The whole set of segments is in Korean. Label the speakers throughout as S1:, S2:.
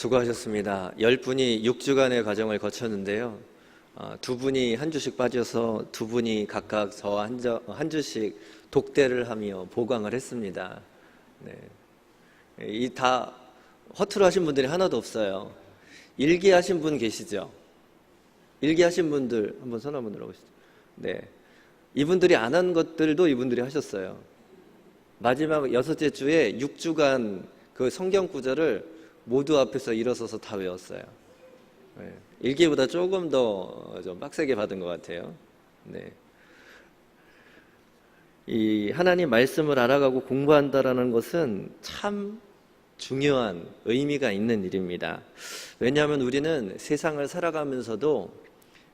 S1: 수고하셨습니다. 10분이 6주간의 과정을 거쳤는데요. 두 분이 한 주씩 빠져서 두 분이 각각 저와 한 주씩 독대를 하며 보강을 했습니다. 네. 이 다 허투루 하신 분들이 하나도 없어요. 일기하신 분 계시죠? 일기하신 분들 한번 손 한번 들어보시죠. 네. 이분들이 안 한 것들도 이분들이 하셨어요. 마지막 6째 주에 6주간 그 성경 구절을 모두 앞에서 일어서서 다 외웠어요. 네. 일기보다 조금 더 좀 빡세게 받은 것 같아요. 네. 이 하나님 말씀을 알아가고 공부한다라는 것은 참 중요한 의미가 있는 일입니다. 왜냐하면 우리는 세상을 살아가면서도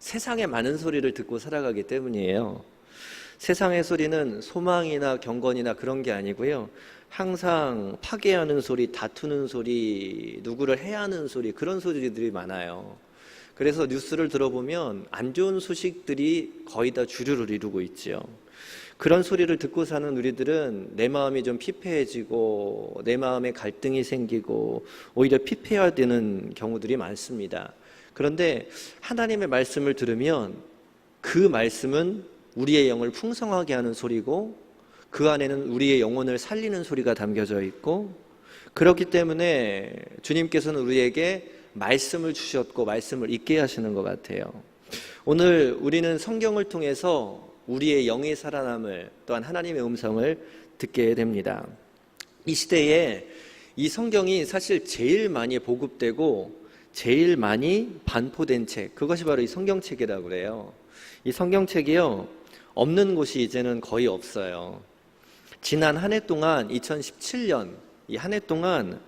S1: 세상의 많은 소리를 듣고 살아가기 때문이에요. 세상의 소리는 소망이나 경건이나 그런 게 아니고요. 항상 파괴하는 소리, 다투는 소리, 누구를 해하는 소리, 그런 소리들이 많아요. 그래서 뉴스를 들어보면 안 좋은 소식들이 거의 다 주류를 이루고 있지요. 그런 소리를 듣고 사는 우리들은 내 마음이 좀 피폐해지고 내 마음에 갈등이 생기고 오히려 피폐화되는 경우들이 많습니다. 그런데 하나님의 말씀을 들으면 그 말씀은 우리의 영을 풍성하게 하는 소리고 그 안에는 우리의 영혼을 살리는 소리가 담겨져 있고, 그렇기 때문에 주님께서는 우리에게 말씀을 주셨고 말씀을 잊게 하시는 것 같아요. 오늘 우리는 성경을 통해서 우리의 영이 살아남을, 또한 하나님의 음성을 듣게 됩니다. 이 시대에 이 성경이 사실 제일 많이 보급되고 제일 많이 반포된 책, 그것이 바로 이 성경책이라고 그래요. 이 성경책이요, 없는 곳이 이제는 거의 없어요. 지난 한 해 동안 2017년 이 한 해 동안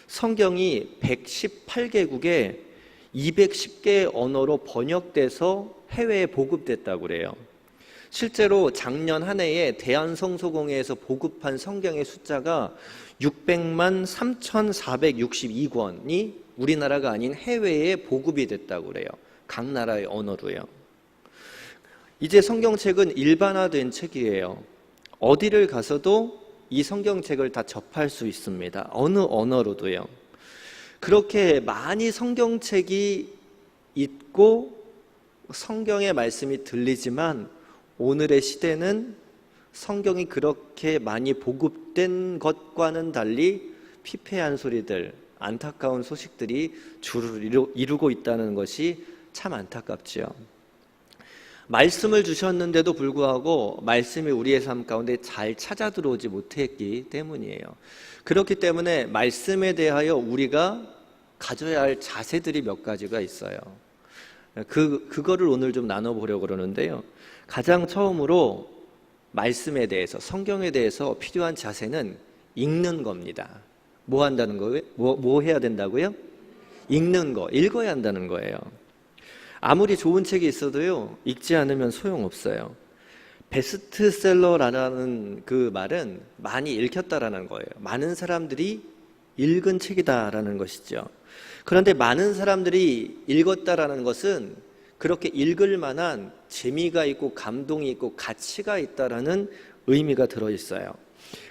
S1: 성경이 118개국에 210개 언어로 번역돼서 해외에 보급됐다고 그래요. 실제로 작년 한 해에 대한성소공회에서 보급한 성경의 숫자가 600만 3,462권이 우리나라가 아닌 해외에 보급이 됐다고 그래요. 각 나라의 언어로요. 이제 성경책은 일반화된 책이에요. 어디를 가서도 이 성경책을 다 접할 수 있습니다. 어느 언어로도요. 그렇게 많이 성경책이 있고 성경의 말씀이 들리지만 오늘의 시대는 성경이 그렇게 많이 보급된 것과는 달리 피폐한 소리들, 안타까운 소식들이 주를 이루고 있다는 것이 참 안타깝지요. 말씀을 주셨는데도 불구하고 말씀이 우리의 삶 가운데 잘 찾아 들어오지 못했기 때문이에요. 그렇기 때문에 말씀에 대하여 우리가 가져야 할 자세들이 몇 가지가 있어요. 그거를 오늘 좀 나눠보려고 그러는데요. 가장 처음으로 말씀에 대해서, 성경에 대해서 필요한 자세는 읽는 겁니다. 뭐 한다는 거예요? 뭐 해야 된다고요? 읽는 거, 읽어야 한다는 거예요. 아무리 좋은 책이 있어도요, 읽지 않으면 소용없어요. 베스트셀러라는 그 말은 많이 읽혔다라는 거예요. 많은 사람들이 읽은 책이다라는 것이죠. 그런데 많은 사람들이 읽었다라는 것은 그렇게 읽을 만한 재미가 있고 감동이 있고 가치가 있다라는 의미가 들어있어요.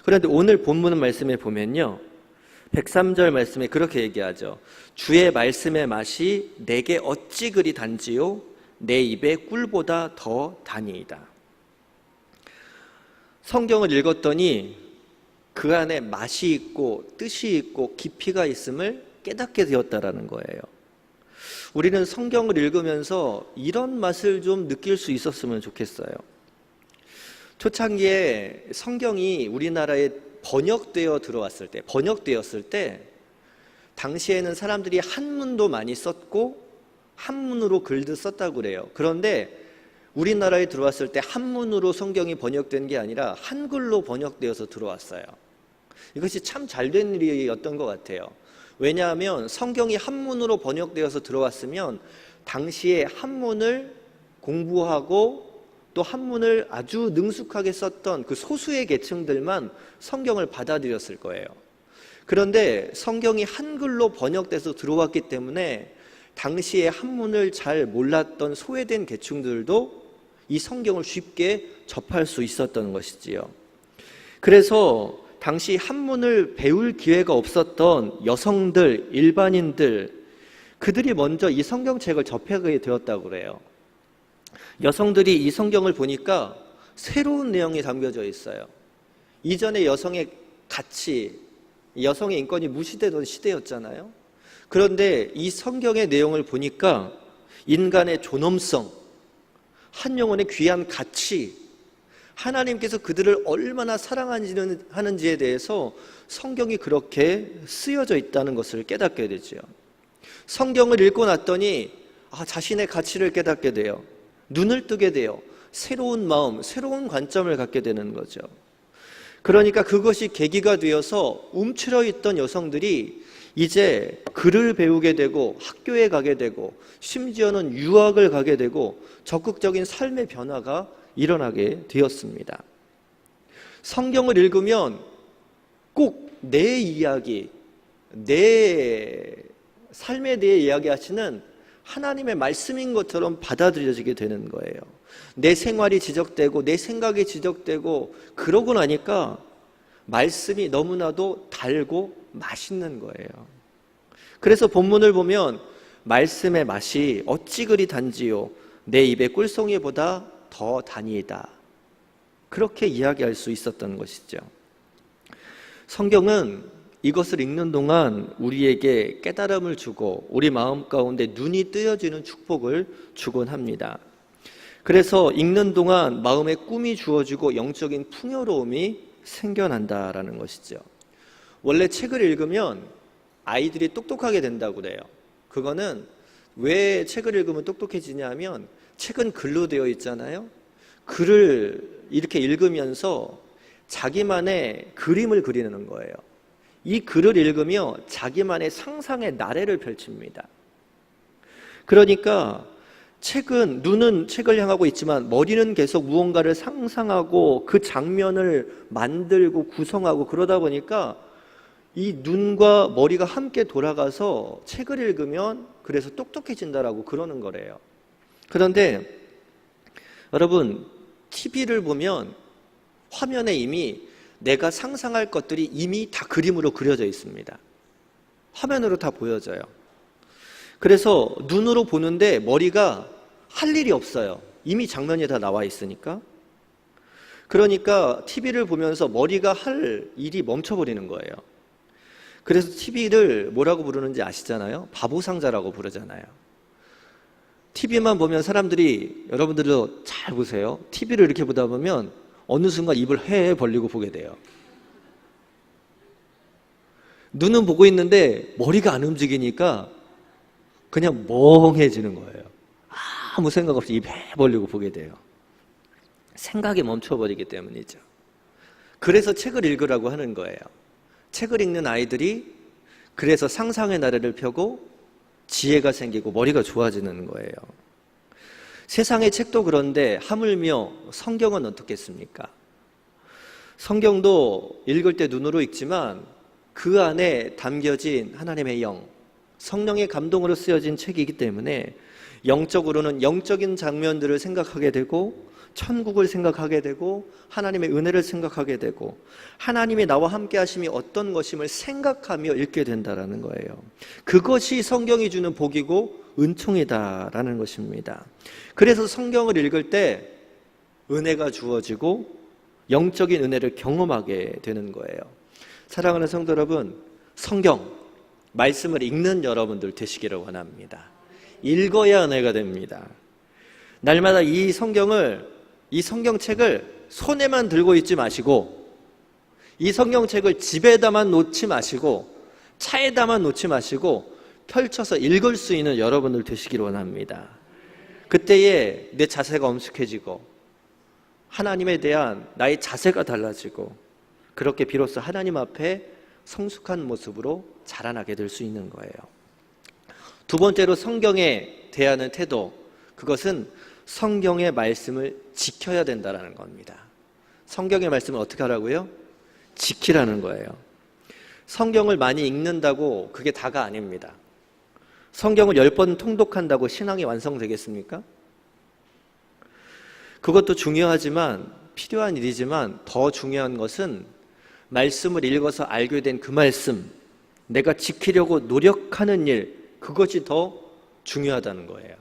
S1: 그런데 오늘 본문 말씀에 보면요, 103절 말씀에 그렇게 얘기하죠. 주의 말씀의 맛이 내게 어찌 그리 단지요 내 입에 꿀보다 더 다니이다. 성경을 읽었더니 그 안에 맛이 있고 뜻이 있고 깊이가 있음을 깨닫게 되었다라는 거예요. 우리는 성경을 읽으면서 이런 맛을 좀 느낄 수 있었으면 좋겠어요. 초창기에 성경이 우리나라에 번역되었을 때 당시에는 사람들이 한문도 많이 썼고 한문으로 글도 썼다고 그래요. 그런데 우리나라에 들어왔을 때 한문으로 성경이 번역된 게 아니라 한글로 번역되어서 들어왔어요. 이것이 참 잘된 일이었던 것 같아요. 왜냐하면 성경이 한문으로 번역되어서 들어왔으면 당시에 한문을 공부하고 또 한문을 아주 능숙하게 썼던 그 소수의 계층들만 성경을 받아들였을 거예요. 그런데 성경이 한글로 번역돼서 들어왔기 때문에 당시에 한문을 잘 몰랐던 소외된 계층들도 이 성경을 쉽게 접할 수 있었던 것이지요. 그래서 당시 한문을 배울 기회가 없었던 여성들, 일반인들, 그들이 먼저 이 성경책을 접하게 되었다고 그래요. 여성들이 이 성경을 보니까 새로운 내용이 담겨져 있어요. 이전에 여성의 가치, 여성의 인권이 무시되던 시대였잖아요. 그런데 이 성경의 내용을 보니까 인간의 존엄성, 한 영혼의 귀한 가치, 하나님께서 그들을 얼마나 사랑하는지에 대해서 성경이 그렇게 쓰여져 있다는 것을 깨닫게 되죠. 성경을 읽고 났더니 자신의 가치를 깨닫게 돼요. 눈을 뜨게 돼요. 새로운 마음, 새로운 관점을 갖게 되는 거죠. 그러니까 그것이 계기가 되어서 움츠러 있던 여성들이 이제 글을 배우게 되고 학교에 가게 되고 심지어는 유학을 가게 되고 적극적인 삶의 변화가 일어나게 되었습니다. 성경을 읽으면 꼭 내 이야기, 내 삶에 대해 이야기하시는 하나님의 말씀인 것처럼 받아들여지게 되는 거예요. 내 생활이 지적되고 내 생각이 지적되고 그러고 나니까 말씀이 너무나도 달고 맛있는 거예요. 그래서 본문을 보면 말씀의 맛이 어찌 그리 단지요 내 입의 꿀송이보다 더 단이다. 그렇게 이야기할 수 있었던 것이죠. 성경은 이것을 읽는 동안 우리에게 깨달음을 주고 우리 마음 가운데 눈이 뜨여지는 축복을 주곤 합니다. 그래서 읽는 동안 마음에 꿈이 주어지고 영적인 풍요로움이 생겨난다라는 것이죠. 원래 책을 읽으면 아이들이 똑똑하게 된다고 그래요. 그거는 왜 책을 읽으면 똑똑해지냐 하면 책은 글로 되어 있잖아요. 글을 이렇게 읽으면서 자기만의 그림을 그리는 거예요. 이 글을 읽으며 자기만의 상상의 나래를 펼칩니다. 그러니까 눈은 책을 향하고 있지만 머리는 계속 무언가를 상상하고 그 장면을 만들고 구성하고 그러다 보니까 이 눈과 머리가 함께 돌아가서 책을 읽으면 그래서 똑똑해진다라고 그러는 거래요. 그런데 여러분, TV를 보면 화면에 이미 내가 상상할 것들이 이미 다 그림으로 그려져 있습니다. 화면으로 다 보여져요. 그래서 눈으로 보는데 머리가 할 일이 없어요. 이미 장면이 다 나와 있으니까. 그러니까 TV를 보면서 머리가 할 일이 멈춰버리는 거예요. 그래서 TV를 뭐라고 부르는지 아시잖아요? 바보상자라고 부르잖아요. TV만 보면 사람들이, 여러분들도 잘 보세요. TV를 이렇게 보다 보면 어느 순간 입을 헤 벌리고 보게 돼요. 눈은 보고 있는데 머리가 안 움직이니까 그냥 멍해지는 거예요. 아무 생각 없이 입 헤 벌리고 보게 돼요. 생각이 멈춰버리기 때문이죠. 그래서 책을 읽으라고 하는 거예요. 책을 읽는 아이들이 그래서 상상의 나래를 펴고 지혜가 생기고 머리가 좋아지는 거예요. 세상의 책도 그런데 하물며 성경은 어떻겠습니까? 성경도 읽을 때 눈으로 읽지만 그 안에 담겨진 하나님의 영, 성령의 감동으로 쓰여진 책이기 때문에 영적으로는 영적인 장면들을 생각하게 되고 천국을 생각하게 되고 하나님의 은혜를 생각하게 되고 하나님이 나와 함께 하심이 어떤 것임을 생각하며 읽게 된다는 거예요. 그것이 성경이 주는 복이고 은총이다라는 것입니다. 그래서 성경을 읽을 때 은혜가 주어지고 영적인 은혜를 경험하게 되는 거예요. 사랑하는 성도 여러분, 성경, 말씀을 읽는 여러분들 되시기를 원합니다. 읽어야 은혜가 됩니다. 날마다 이 성경책을 손에만 들고 있지 마시고 이 성경책을 집에다만 놓지 마시고 차에다만 놓지 마시고 펼쳐서 읽을 수 있는 여러분들 되시기를 원합니다. 그때에 내 자세가 엄숙해지고 하나님에 대한 나의 자세가 달라지고 그렇게 비로소 하나님 앞에 성숙한 모습으로 자라나게 될 수 있는 거예요. 두 번째로 성경에 대하는 태도, 그것은 성경의 말씀을 지켜야 된다는 겁니다. 성경의 말씀을 어떻게 하라고요? 지키라는 거예요. 성경을 많이 읽는다고 그게 다가 아닙니다. 성경을 10번 통독한다고 신앙이 완성되겠습니까? 그것도 중요하지만 필요한 일이지만 더 중요한 것은 말씀을 읽어서 알게 된 그 말씀, 내가 지키려고 노력하는 일, 그것이 더 중요하다는 거예요.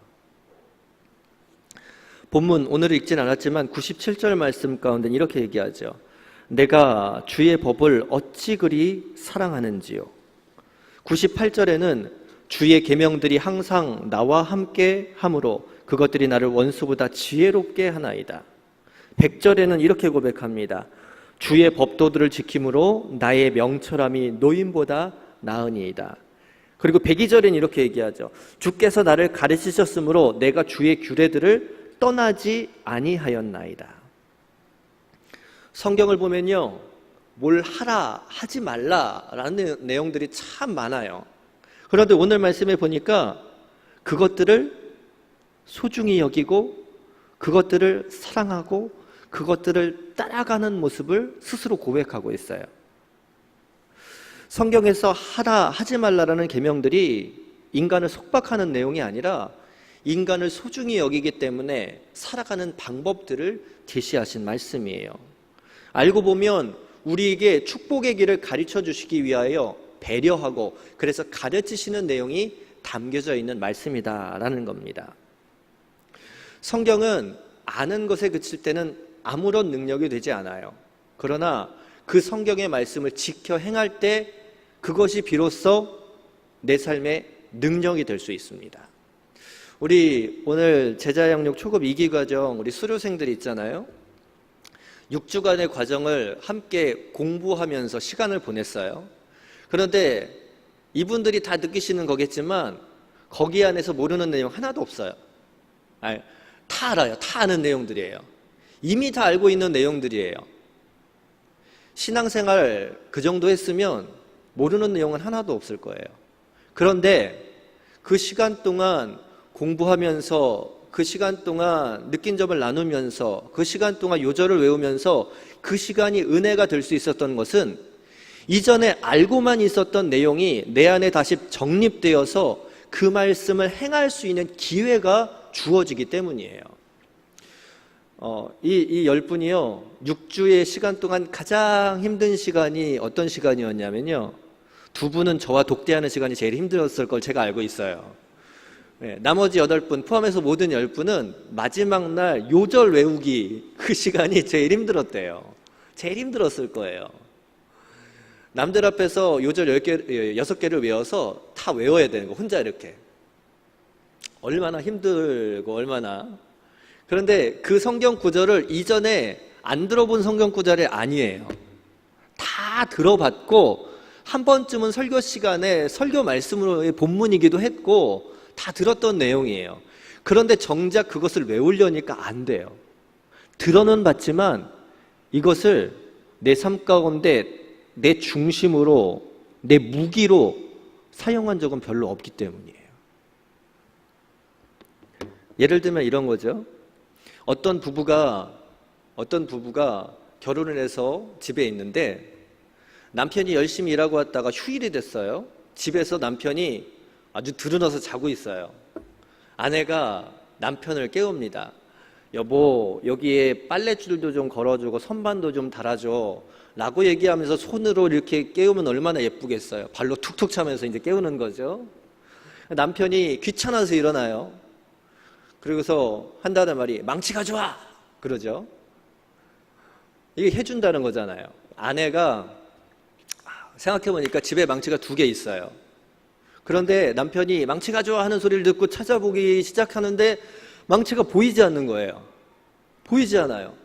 S1: 본문 오늘 읽진 않았지만 97절 말씀 가운데 이렇게 얘기하죠. 내가 주의 법을 어찌 그리 사랑하는지요. 98절에는 주의 계명들이 항상 나와 함께 함으로 그것들이 나를 원수보다 지혜롭게 하나이다. 100절에는 이렇게 고백합니다. 주의 법도들을 지킴으로 나의 명철함이 노인보다 나으니이다. 그리고 102절에는 이렇게 얘기하죠. 주께서 나를 가르치셨으므로 내가 주의 규례들을 떠나지 아니하였나이다. 성경을 보면요, 뭘 하라, 하지 말라라는 내용들이 참 많아요. 그런데 오늘 말씀에 보니까 그것들을 소중히 여기고 그것들을 사랑하고 그것들을 따라가는 모습을 스스로 고백하고 있어요. 성경에서 하라, 하지 말라라는 계명들이 인간을 속박하는 내용이 아니라 인간을 소중히 여기기 때문에 살아가는 방법들을 제시하신 말씀이에요. 알고 보면 우리에게 축복의 길을 가르쳐 주시기 위하여 배려하고 그래서 가르치시는 내용이 담겨져 있는 말씀이다라는 겁니다. 성경은 아는 것에 그칠 때는 아무런 능력이 되지 않아요. 그러나 그 성경의 말씀을 지켜 행할 때 그것이 비로소 내 삶의 능력이 될 수 있습니다. 우리 오늘 제자양육 초급 2기 과정 우리 수료생들이 있잖아요. 6주간의 과정을 함께 공부하면서 시간을 보냈어요. 그런데 이분들이 다 느끼시는 거겠지만 거기 안에서 모르는 내용 하나도 없어요. 다 알아요. 다 아는 내용들이에요. 이미 다 알고 있는 내용들이에요. 신앙생활 그 정도 했으면 모르는 내용은 하나도 없을 거예요. 그런데 그 시간 동안 공부하면서 그 시간 동안 느낀 점을 나누면서 그 시간 동안 요절을 외우면서 그 시간이 은혜가 될 수 있었던 것은 이전에 알고만 있었던 내용이 내 안에 다시 정립되어서 그 말씀을 행할 수 있는 기회가 주어지기 때문이에요. 이 10분이요 6주의 시간 동안 가장 힘든 시간이 어떤 시간이었냐면요, 2분은 저와 독대하는 시간이 제일 힘들었을 걸 제가 알고 있어요. 나머지 8분 포함해서 모든 10분은 마지막 날 요절 외우기 그 시간이 제일 힘들었대요. 제일 힘들었을 거예요. 남들 앞에서 요절 6개를 외워서 다 외워야 되는 거 혼자 이렇게. 얼마나 힘들고 얼마나. 그런데 그 성경 구절을 이전에 안 들어본 성경 구절이 아니에요. 다 들어봤고 한 번쯤은 설교 시간에 설교 말씀으로의 본문이기도 했고 다 들었던 내용이에요. 그런데 정작 그것을 외우려니까 안 돼요. 들어는 봤지만 이것을 내 삶 가운데 내 중심으로 내 무기로 사용한 적은 별로 없기 때문이에요. 예를 들면 이런 거죠. 어떤 부부가 결혼을 해서 집에 있는데 남편이 열심히 일하고 왔다가 휴일이 됐어요. 집에서 남편이 아주 드러나서 자고 있어요. 아내가 남편을 깨웁니다. 여보, 여기에 빨랫줄도 좀 걸어주고 선반도 좀 달아줘 라고 얘기하면서 손으로 이렇게 깨우면 얼마나 예쁘겠어요. 발로 툭툭 차면서 이제 깨우는 거죠. 남편이 귀찮아서 일어나요. 그러고서 한다는 말이 망치 가져와 그러죠. 이게 해준다는 거잖아요. 아내가 생각해보니까 집에 망치가 2개 있어요. 그런데 남편이 망치 가져와 하는 소리를 듣고 찾아보기 시작하는데 망치가 보이지 않는 거예요. 보이지 않아요.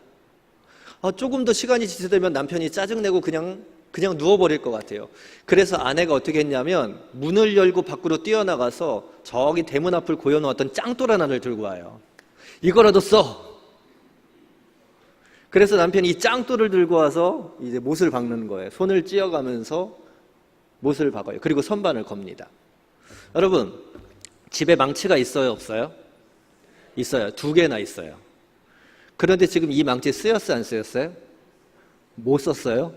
S1: 조금 더 시간이 지체되면 남편이 짜증내고 그냥 누워버릴 것 같아요. 그래서 아내가 어떻게 했냐면 문을 열고 밖으로 뛰어나가서 저기 대문 앞을 고여놓았던 짱돌 하나를 들고 와요. 이거라도 써! 그래서 남편이 이 짱돌을 들고 와서 이제 못을 박는 거예요. 손을 찧어가면서 못을 박아요. 그리고 선반을 겁니다. 여러분, 집에 망치가 있어요, 없어요? 있어요. 2개나 있어요. 그런데 지금 이 망치 쓰였어요, 안 쓰였어요? 못 썼어요?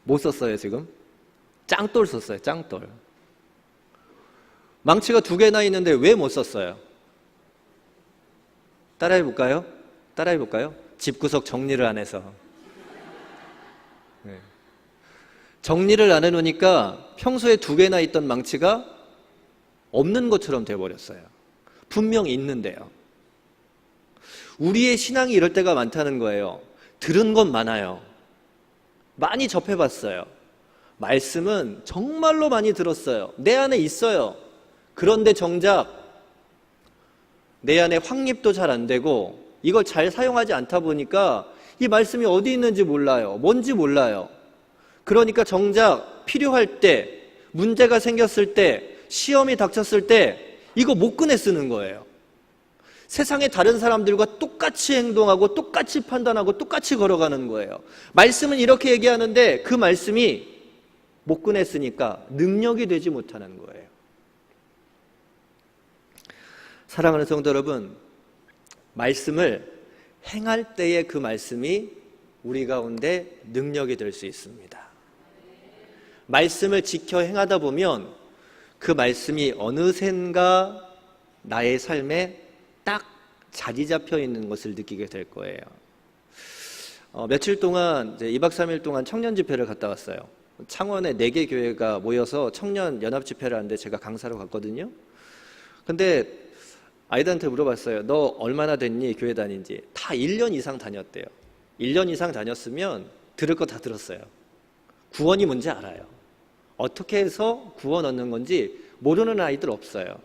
S1: 못 썼어요, 지금? 짱돌 썼어요, 짱돌. 망치가 2개나 있는데 왜 못 썼어요? 따라해볼까요? 집구석 정리를 안 해서. 정리를 안 해놓으니까 평소에 2개나 있던 망치가 없는 것처럼 돼버렸어요. 분명히 있는데요. 우리의 신앙이 이럴 때가 많다는 거예요. 들은 건 많아요. 많이 접해봤어요. 말씀은 정말로 많이 들었어요. 내 안에 있어요. 그런데 정작 내 안에 확립도 잘 안 되고 이걸 잘 사용하지 않다 보니까 이 말씀이 어디 있는지 몰라요. 뭔지 몰라요. 그러니까 정작 필요할 때, 문제가 생겼을 때, 시험이 닥쳤을 때 이거 못 꺼내 쓰는 거예요. 세상의 다른 사람들과 똑같이 행동하고 똑같이 판단하고 똑같이 걸어가는 거예요. 말씀은 이렇게 얘기하는데 그 말씀이 못 꺼냈으니까 능력이 되지 못하는 거예요. 사랑하는 성도 여러분, 말씀을 행할 때에 그 말씀이 우리 가운데 능력이 될 수 있습니다. 말씀을 지켜 행하다 보면 그 말씀이 어느샌가 나의 삶에 딱 자리 잡혀 있는 것을 느끼게 될 거예요. 며칠 동안 이제 2박 3일 동안 청년 집회를 갔다 왔어요. 창원에 4개 교회가 모여서 청년 연합 집회를 하는데 제가 강사로 갔거든요. 근데 아이들한테 물어봤어요. 너 얼마나 됐니? 교회 다닌지. 다 1년 이상 다녔대요. 1년 이상 다녔으면 들을 거 다 들었어요. 구원이 뭔지 알아요. 어떻게 해서 구원 얻는 건지 모르는 아이들 없어요.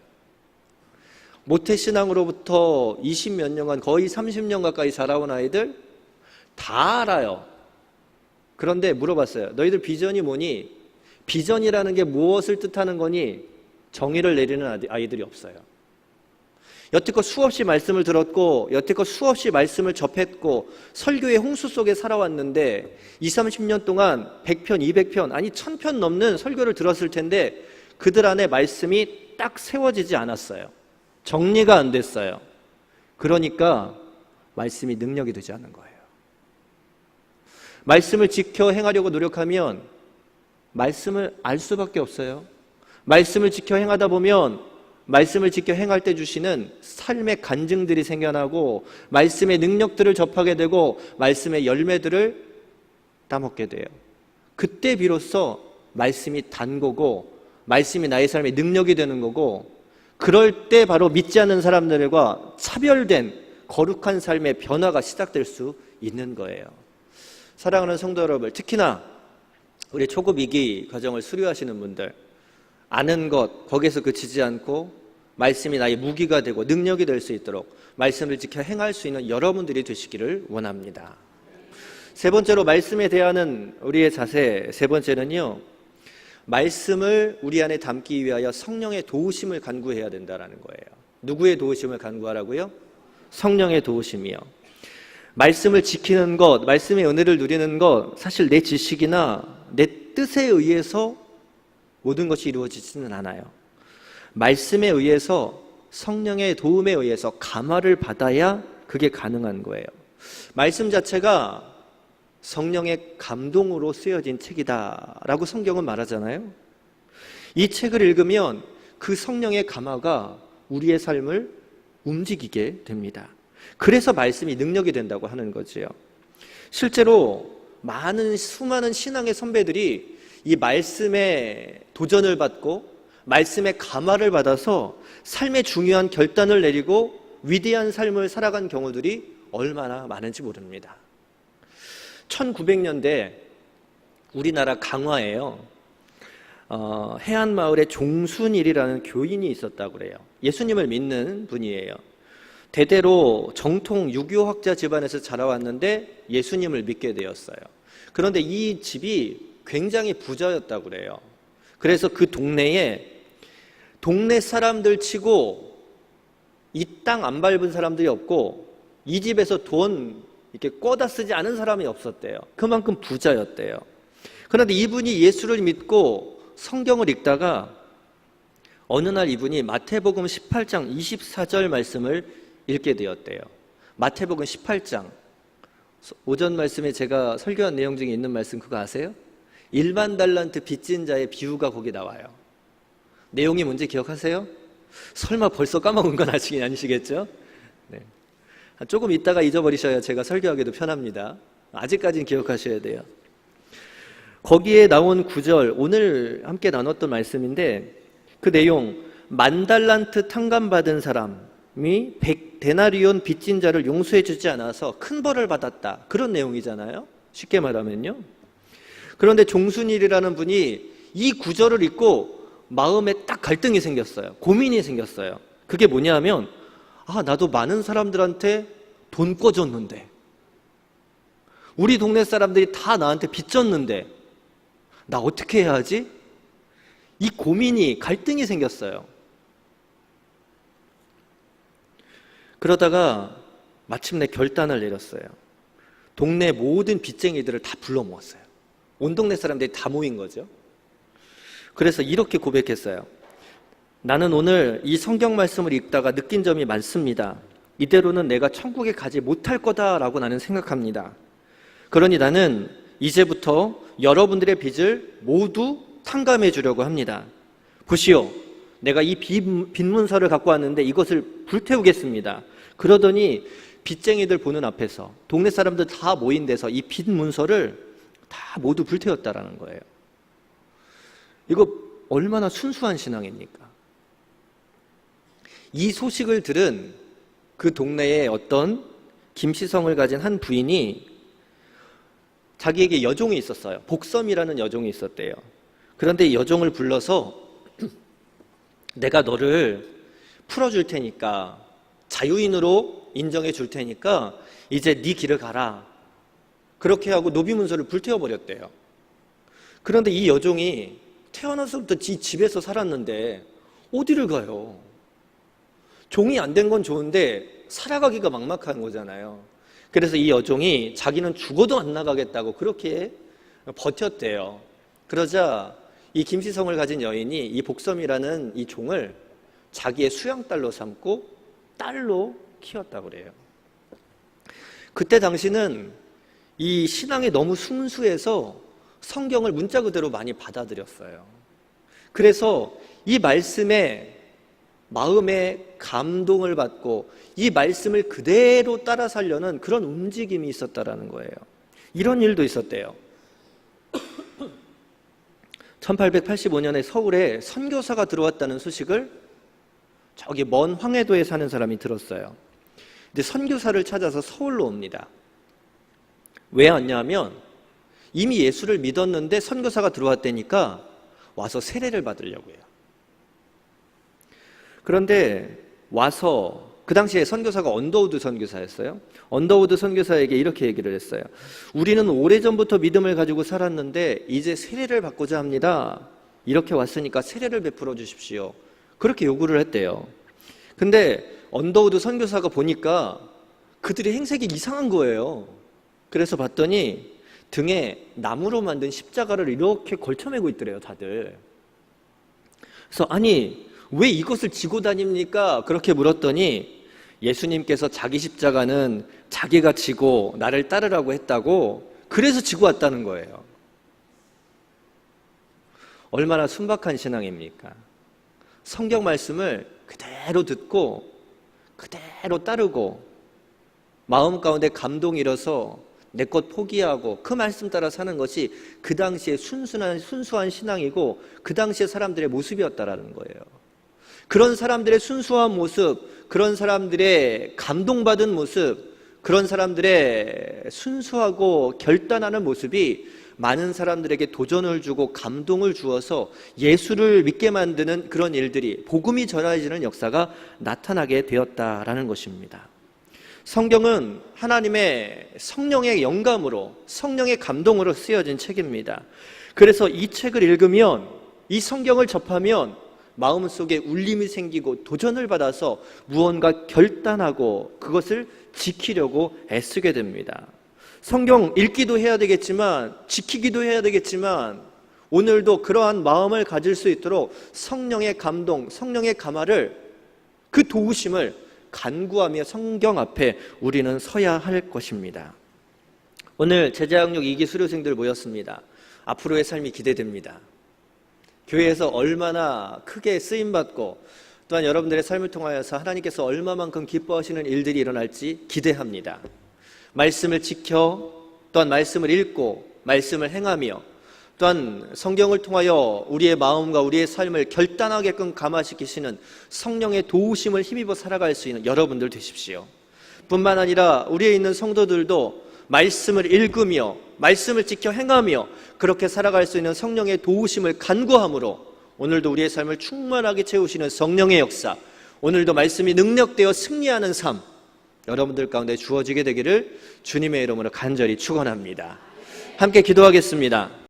S1: 모태신앙으로부터 20몇 년간 거의 30년 가까이 자라온 아이들 다 알아요. 그런데 물어봤어요. 너희들 비전이 뭐니? 비전이라는 게 무엇을 뜻하는 거니? 정의를 내리는 아이들이 없어요. 여태껏 수없이 말씀을 들었고 여태껏 수없이 말씀을 접했고 설교의 홍수 속에 살아왔는데 20, 30년 동안 100편, 200편 아니 1000편 넘는 설교를 들었을 텐데 그들 안에 말씀이 딱 세워지지 않았어요. 정리가 안 됐어요. 그러니까 말씀이 능력이 되지 않는 거예요. 말씀을 지켜 행하려고 노력하면 말씀을 알 수밖에 없어요. 말씀을 지켜 행하다 보면 말씀을 지켜 행할 때 주시는 삶의 간증들이 생겨나고 말씀의 능력들을 접하게 되고 말씀의 열매들을 따먹게 돼요. 그때 비로소 말씀이 단 거고 말씀이 나의 삶의 능력이 되는 거고 그럴 때 바로 믿지 않는 사람들과 차별된 거룩한 삶의 변화가 시작될 수 있는 거예요. 사랑하는 성도 여러분, 특히나 우리 초급 2기 과정을 수료하시는 분들 아는 것 거기에서 그치지 않고 말씀이 나의 무기가 되고 능력이 될 수 있도록 말씀을 지켜 행할 수 있는 여러분들이 되시기를 원합니다. 세 번째로 말씀에 대하는 우리의 자세, 세 번째는요, 말씀을 우리 안에 담기 위하여 성령의 도우심을 간구해야 된다는 거예요. 누구의 도우심을 간구하라고요? 성령의 도우심이요. 말씀을 지키는 것, 말씀의 은혜를 누리는 것, 사실 내 지식이나 내 뜻에 의해서 모든 것이 이루어지지는 않아요. 말씀에 의해서 성령의 도움에 의해서 감화를 받아야 그게 가능한 거예요. 말씀 자체가 성령의 감동으로 쓰여진 책이다라고 성경은 말하잖아요. 이 책을 읽으면 그 성령의 감화가 우리의 삶을 움직이게 됩니다. 그래서 말씀이 능력이 된다고 하는 거지요. 실제로 수많은 신앙의 선배들이 이 말씀에 도전을 받고 말씀의 감화를 받아서 삶의 중요한 결단을 내리고 위대한 삶을 살아간 경우들이 얼마나 많은지 모릅니다. 1900년대 우리나라 강화에요. 해안마을에 종순일이라는 교인이 있었다고 그래요. 예수님을 믿는 분이에요. 대대로 정통 유교학자 집안에서 자라왔는데 예수님을 믿게 되었어요. 그런데 이 집이 굉장히 부자였다고 그래요. 그래서 그 동네에 동네 사람들 치고 이 땅 안 밟은 사람들이 없고 이 집에서 돈 이렇게 꿔다 쓰지 않은 사람이 없었대요. 그만큼 부자였대요. 그런데 이분이 예수를 믿고 성경을 읽다가 어느 날 이분이 마태복음 18장 24절 말씀을 읽게 되었대요. 마태복음 18장 오전 말씀에 제가 설교한 내용 중에 있는 말씀 그거 아세요? 1만 달란트 빚진 자의 비유가 거기 나와요. 내용이 뭔지 기억하세요? 설마 벌써 까먹은 건 아니시겠죠? 네. 조금 있다가 잊어버리셔야 제가 설교하기도 편합니다. 아직까지는 기억하셔야 돼요. 거기에 나온 구절, 오늘 함께 나눴던 말씀인데 그 내용, 10,000달란트 탕감받은 사람이 100데나리온 빚진 자를 용서해 주지 않아서 큰 벌을 받았다. 그런 내용이잖아요. 쉽게 말하면요. 그런데 종순일이라는 분이 이 구절을 읽고 마음에 딱 갈등이 생겼어요. 고민이 생겼어요. 그게 뭐냐면, 나도 많은 사람들한테 돈 꿔줬는데, 우리 동네 사람들이 다 나한테 빚 졌는데 나 어떻게 해야 하지? 이 고민이, 갈등이 생겼어요. 그러다가 마침내 결단을 내렸어요. 동네 모든 빚쟁이들을 다 불러 모았어요. 온 동네 사람들이 다 모인 거죠. 그래서 이렇게 고백했어요. 나는 오늘 이 성경 말씀을 읽다가 느낀 점이 많습니다. 이대로는 내가 천국에 가지 못할 거다라고 나는 생각합니다. 그러니 나는 이제부터 여러분들의 빚을 모두 탕감해 주려고 합니다. 보시오, 내가 이 빚문서를 갖고 왔는데 이것을 불태우겠습니다. 그러더니 빚쟁이들 보는 앞에서 동네 사람들 다 모인 데서 이 빚문서를 다 모두 불태웠다라는 거예요. 이거 얼마나 순수한 신앙입니까? 이 소식을 들은 그 동네에 어떤 김시성을 가진 한 부인이 자기에게 여종이 있었어요. 복섬이라는 여종이 있었대요. 그런데 이 여종을 불러서 내가 너를 풀어줄 테니까, 자유인으로 인정해 줄 테니까 이제 네 길을 가라. 그렇게 하고 노비문서를 불태워버렸대요. 그런데 이 여종이 태어나서부터 집에서 살았는데 어디를 가요? 종이 안 된 건 좋은데 살아가기가 막막한 거잖아요. 그래서 이 여종이 자기는 죽어도 안 나가겠다고 그렇게 버텼대요. 그러자 이 김시성을 가진 여인이 이 복섬이라는 이 종을 자기의 수양딸로 삼고 딸로 키웠다고 그래요. 그때 당시는 이 신앙이 너무 순수해서 성경을 문자 그대로 많이 받아들였어요. 그래서 이 말씀에 마음에 감동을 받고 이 말씀을 그대로 따라 살려는 그런 움직임이 있었다라는 거예요. 이런 일도 있었대요. 1885년에 서울에 선교사가 들어왔다는 소식을 저기 먼 황해도에 사는 사람이 들었어요. 근데 선교사를 찾아서 서울로 옵니다. 왜 왔냐면 이미 예수를 믿었는데 선교사가 들어왔다니까 와서 세례를 받으려고 해요. 그런데 와서 그 당시에 선교사가 언더우드 선교사였어요. 언더우드 선교사에게 이렇게 얘기를 했어요. 우리는 오래전부터 믿음을 가지고 살았는데 이제 세례를 받고자 합니다. 이렇게 왔으니까 세례를 베풀어 주십시오. 그렇게 요구를 했대요. 근데 언더우드 선교사가 보니까 그들의 행색이 이상한 거예요. 그래서 봤더니 등에 나무로 만든 십자가를 이렇게 걸쳐매고 있더래요, 다들. 그래서 아니, 왜 이것을 지고 다닙니까? 그렇게 물었더니 예수님께서 자기 십자가는 자기가 지고 나를 따르라고 했다고, 그래서 지고 왔다는 거예요. 얼마나 순박한 신앙입니까? 성경 말씀을 그대로 듣고 그대로 따르고 마음 가운데 감동이 일어서 내 것 포기하고 그 말씀 따라 사는 것이 그 당시에 순수한 신앙이고 그 당시의 사람들의 모습이었다라는 거예요. 그런 사람들의 순수한 모습, 그런 사람들의 감동받은 모습, 그런 사람들의 순수하고 결단하는 모습이 많은 사람들에게 도전을 주고 감동을 주어서 예수를 믿게 만드는 그런 일들이, 복음이 전해지는 역사가 나타나게 되었다라는 것입니다. 성경은 하나님의 성령의 영감으로, 성령의 감동으로 쓰여진 책입니다. 그래서 이 책을 읽으면, 이 성경을 접하면 마음속에 울림이 생기고 도전을 받아서 무언가 결단하고 그것을 지키려고 애쓰게 됩니다. 성경 읽기도 해야 되겠지만, 지키기도 해야 되겠지만, 오늘도 그러한 마음을 가질 수 있도록 성령의 감동, 성령의 감화를, 그 도우심을 간구하며 성경 앞에 우리는 서야 할 것입니다. 오늘 제자학력 2기 수료생들 모였습니다. 앞으로의 삶이 기대됩니다. 교회에서 얼마나 크게 쓰임받고 또한 여러분들의 삶을 통하여서 하나님께서 얼마만큼 기뻐하시는 일들이 일어날지 기대합니다. 말씀을 지켜, 또한 말씀을 읽고 말씀을 행하며 또한 성경을 통하여 우리의 마음과 우리의 삶을 결단하게끔 감화시키시는 성령의 도우심을 힘입어 살아갈 수 있는 여러분들 되십시오. 뿐만 아니라 우리에 있는 성도들도 말씀을 읽으며 말씀을 지켜 행하며 그렇게 살아갈 수 있는 성령의 도우심을 간구함으로 오늘도 우리의 삶을 충만하게 채우시는 성령의 역사, 오늘도 말씀이 능력되어 승리하는 삶 여러분들 가운데 주어지게 되기를 주님의 이름으로 간절히 축원합니다. 함께 기도하겠습니다.